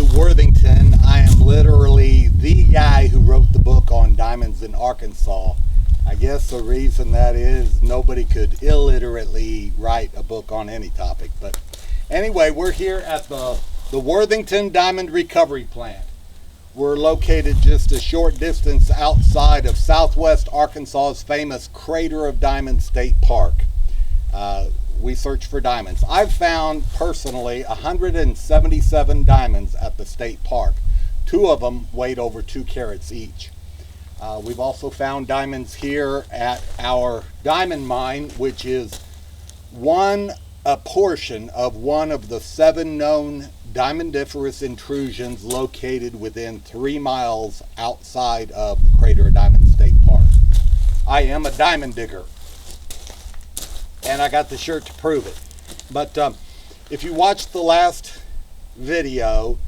to Worthington. I am literally the guy who wrote the book on diamonds in Arkansas. I guess the reason that is nobody could illiterately write a book on any topic. But anyway, we're here at the Worthington Diamond Recovery Plant. We're located just a short distance outside of southwest Arkansas's famous Crater of Diamonds State Park. We search for diamonds. I've found personally 177 diamonds at the state park. 2 of them weighed over 2 carats each. We've also found diamonds here at our diamond mine, which is a portion of one of the 7 known diamondiferous intrusions located within 3 miles outside of the Crater of Diamonds State Park. I am a diamond digger, and I got the shirt to prove it. But if you watched the last video,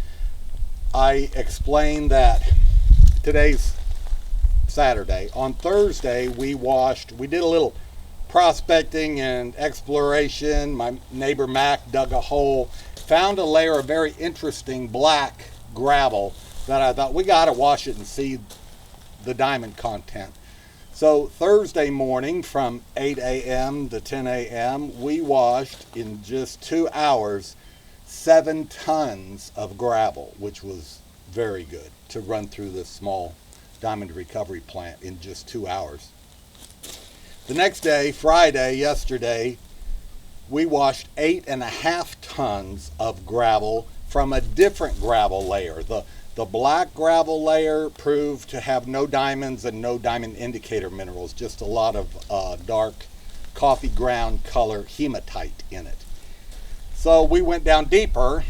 I explained that today's Saturday. On Thursday, we did a little prospecting and exploration. My neighbor Mac dug a hole, found a layer of very interesting black gravel that I thought we got to wash it and see the diamond content. So Thursday morning from 8 a.m. to 10 a.m. we washed in just 2 hours 7 tons of gravel, which was very good to run through this small diamond recovery plant in just 2 hours. The next day, Friday, yesterday, we washed 8.5 tons of gravel from a different gravel layer. The black gravel layer proved to have no diamonds and no diamond indicator minerals, just a lot of dark coffee ground color hematite in it. So we went down deeper,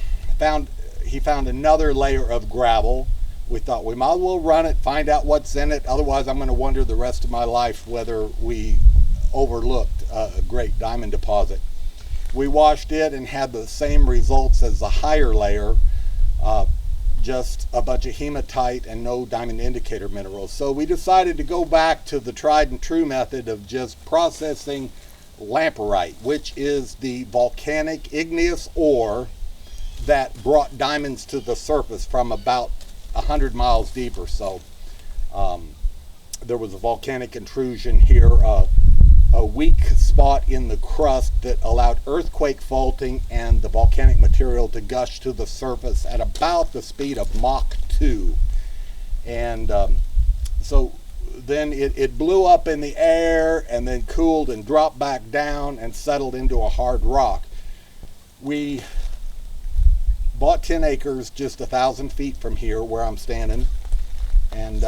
he found another layer of gravel. We thought we might as well run it, find out what's in it, otherwise I'm going to wonder the rest of my life whether we overlooked a great diamond deposit. We washed it and had the same results as the higher layer, just a bunch of hematite and no diamond indicator minerals. So we decided to go back to the tried and true method of just processing lamperite, which is the volcanic igneous ore that brought diamonds to the surface from about 100 miles deep or so. There was a volcanic intrusion here, a weak spot in the crust that allowed earthquake faulting and the volcanic material to gush to the surface at about the speed of Mach 2. And so then it blew up in the air and then cooled and dropped back down and settled into a hard rock. We bought 10 acres just 1,000 feet from here where I'm standing, and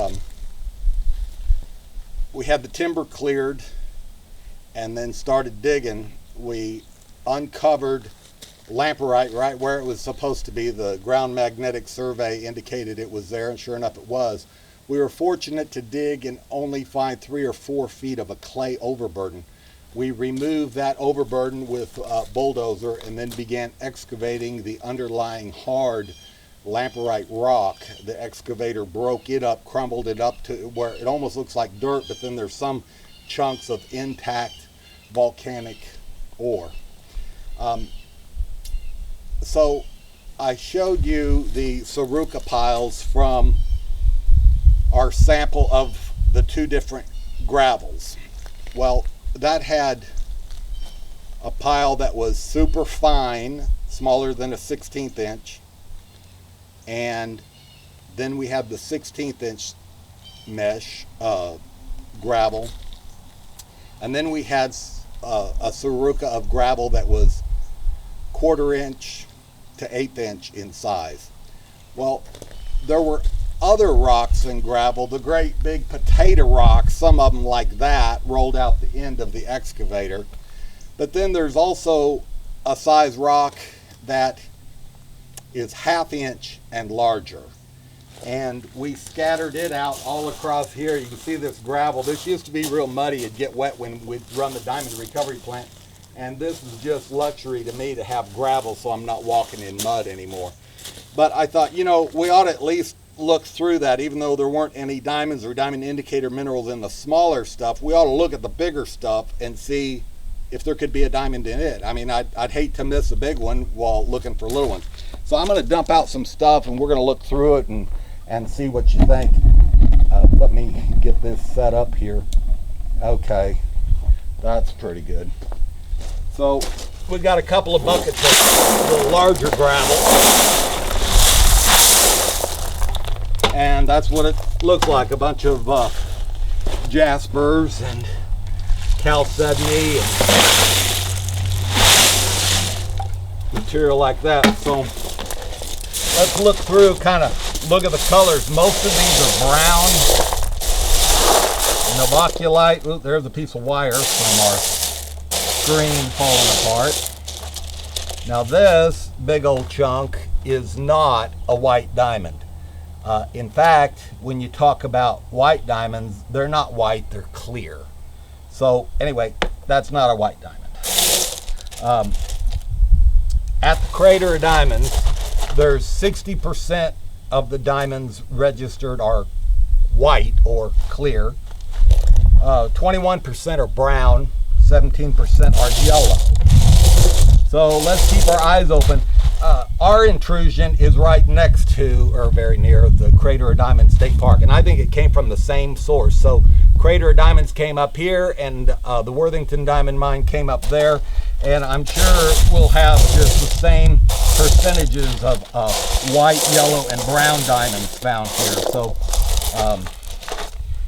we had the timber cleared and then started digging. We uncovered lamperite right where it was supposed to be. The ground magnetic survey indicated it was there, and sure enough it was. We were fortunate to dig and only find 3 or 4 feet of a clay overburden. We removed that overburden with a bulldozer and then began excavating the underlying hard lamperite rock. The excavator broke it up, crumbled it up to where it almost looks like dirt, but then there's some chunks of intact volcanic ore. So I showed you the Saruca piles from our sample of the 2 different gravels. Well, that had a pile that was super fine, smaller than a 16th inch, and then we had the 16th inch mesh gravel, and then we had a Saruca of gravel that was 1/4 inch to 1/8 inch in size. Well, there were other rocks in gravel, the great big potato rocks, some of them like that, rolled out the end of the excavator. But then there's also a size rock that is 1/2 inch and larger. And we scattered it out all across here. You can see this gravel. This used to be real muddy. It'd get wet when we'd run the diamond recovery plant. And this is just luxury to me to have gravel so I'm not walking in mud anymore. But I thought, you know, we ought to at least look through that. Even though there weren't any diamonds or diamond indicator minerals in the smaller stuff, we ought to look at the bigger stuff and see if there could be a diamond in it. I mean, I'd hate to miss a big one while looking for little ones. So I'm going to dump out some stuff and we're going to look through it and see what you think. Let me get this set up here. Okay, that's pretty good. So we got a couple of buckets of the larger gravel, and that's what it looks like, a bunch of jaspers and chalcedony and material like that. So let's look through, kind of look at the colors. Most of these are brown. Novaculite. Ooh, there's a piece of wire from our screen falling apart. Now this big old chunk is not a white diamond. In fact, when you talk about white diamonds, they're not white, they're clear. So anyway, that's not a white diamond. At the Crater of Diamonds, there's 60% of the diamonds registered are white or clear. 21% are brown, 17% are yellow. So let's keep our eyes open. Our intrusion is right next to, or very near, the Crater of Diamonds State Park, and I think it came from the same source. So Crater of Diamonds came up here, and the Worthington Diamond Mine came up there, and I'm sure we'll have just the same percentages of white, yellow, and brown diamonds found here. So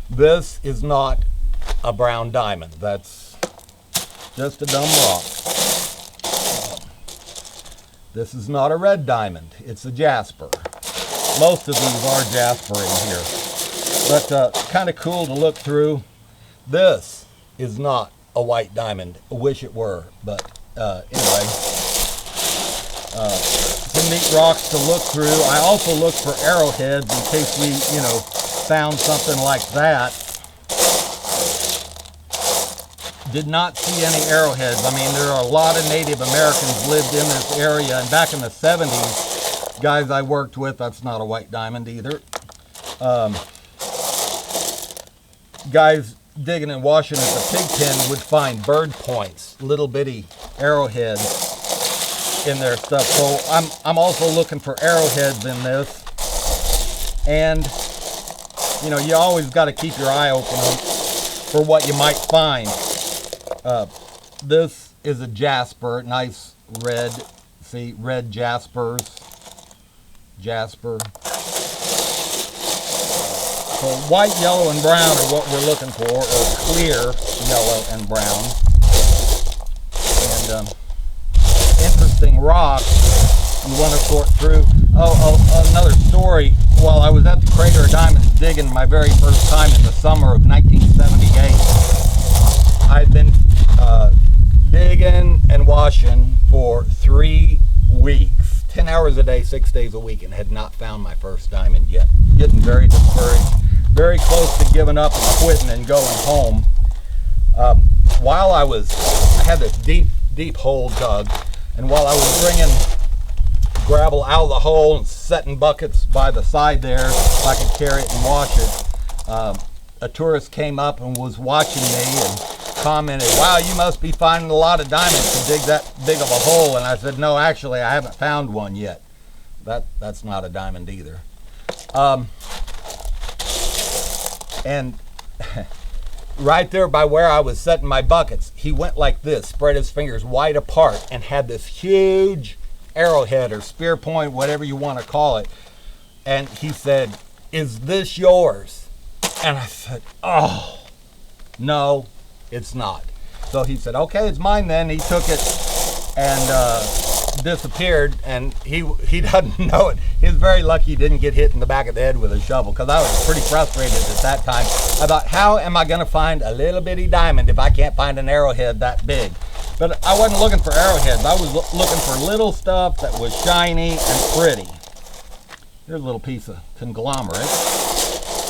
this is not a brown diamond. That's just a dumb rock. This is not a red diamond. It's a jasper. Most of these are jasper in here. But kind of cool to look through. This is not a white diamond. I wish it were. But anyway, some neat rocks to look through. I also look for arrowheads in case we, found something like that. Did not see any arrowheads. I mean, there are a lot of Native Americans lived in this area, and back in the 70s, guys I worked with, that's not a white diamond either. Guys digging and washing at the pig pen would find bird points, little bitty arrowheads in their stuff. So I'm also looking for arrowheads in this, and you always got to keep your eye open for what you might find. This is a jasper, nice red, see, red jasper. So white, yellow, and brown are what we're looking for, or clear yellow and brown. And interesting rock you want to sort through. Another story. While I was at the Crater of Diamonds digging my very first time in the summer of 1978, I'd been digging and washing for 3 weeks, 10 hours a day, 6 days a week, and had not found my first diamond yet. Getting very discouraged, very close to giving up and quitting and going home. While I had this deep hole dug, and while I was bringing gravel out of the hole and setting buckets by the side there so I could carry it and wash it, a tourist came up and was watching me and commented, "Wow, you must be finding a lot of diamonds to dig that big of a hole." And I said, "No, actually, I haven't found one yet." That's not a diamond either. And right there by where I was setting my buckets, he went like this, spread his fingers wide apart, and had this huge arrowhead or spear point, whatever you want to call it. And he said, "Is this yours?" And I said, "Oh, no, it's not." So he said, "Okay, it's mine then." He took it and disappeared, and he doesn't know it. He's very lucky he didn't get hit in the back of the head with a shovel, because I was pretty frustrated at that time. I thought, how am I going to find a little bitty diamond if I can't find an arrowhead that big? But I wasn't looking for arrowheads. I was looking for little stuff that was shiny and pretty. Here's a little piece of conglomerate.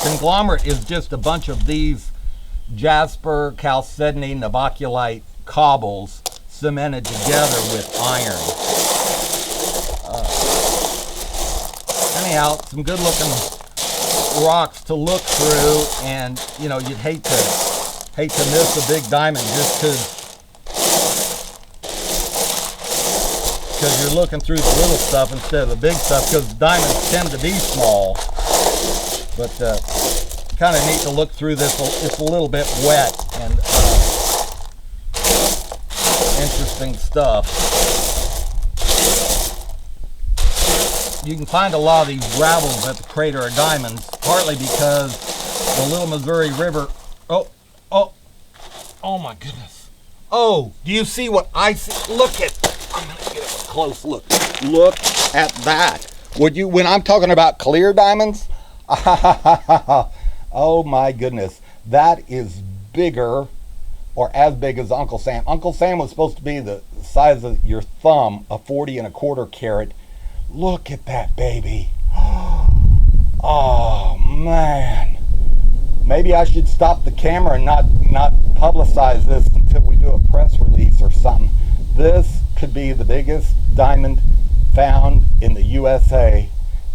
Conglomerate is just a bunch of these jasper, chalcedony, novaculite cobbles cemented together with iron. Anyhow, some good looking rocks to look through, and you'd hate to miss a big diamond just because because you're looking through the little stuff instead of the big stuff, because diamonds tend to be small. But kind of neat to look through this. It's a little bit wet and interesting stuff. You can find a lot of these gravels at the Crater of Diamonds, partly because the Little Missouri River. Oh my goodness. Oh, do you see what I see? Look at, I'm going to get a close look. Look at that. Would you, when I'm talking about clear diamonds? Oh my goodness. That is bigger, or as big as Uncle Sam. Uncle Sam was supposed to be the size of your thumb, a 40 1/4 carat. Look at that baby. Oh man. Maybe I should stop the camera and not publicize this until we do a press release or something. This could be the biggest diamond found in the USA,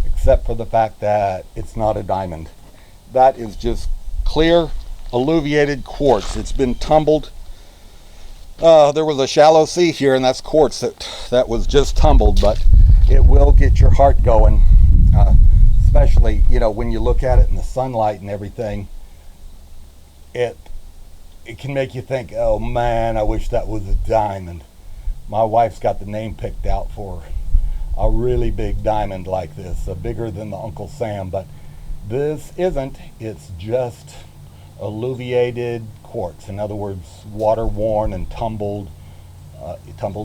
except for the fact that it's not a diamond. That is just clear alluviated quartz. It's been tumbled. There was a shallow sea here, and that's quartz that was just tumbled, but it will get your heart going, especially, you know, when you look at it in the sunlight and everything. It can make you think, oh man, I wish that was a diamond. My wife's got the name picked out for a really big diamond like this, bigger than the Uncle Sam, but this isn't. It's just alluviated quartz. In other words, water worn and tumbled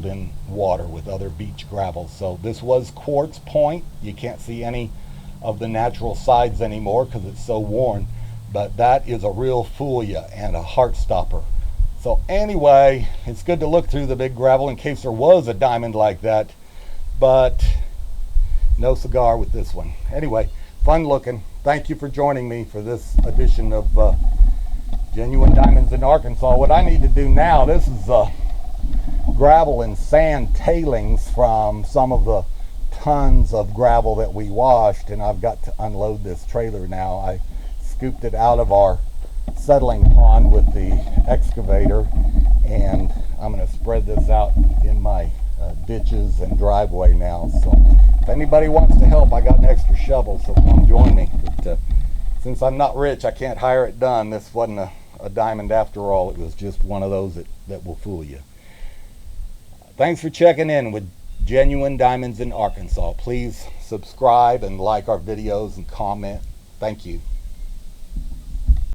in water with other beach gravel. So this was quartz point. You can't see any of the natural sides anymore because it's so worn, but that is a real fool ya and a heart stopper. So anyway, it's good to look through the big gravel in case there was a diamond like that, but no cigar with this one. Anyway, fun looking. Thank you for joining me for this edition of Genuine Diamonds in Arkansas. What I need to do now, this is gravel and sand tailings from some of the tons of gravel that we washed, and I've got to unload this trailer now. I scooped it out of our settling pond with the excavator, and I'm going to spread this out in my ditches and driveway now. So if anybody wants to help, I got an extra shovel, so come join me. But, since I'm not rich, I can't hire it done. This wasn't a diamond after all. It was just one of those that will fool you. Thanks for checking in with Genuine Diamonds in Arkansas. Please subscribe and like our videos and comment. Thank you.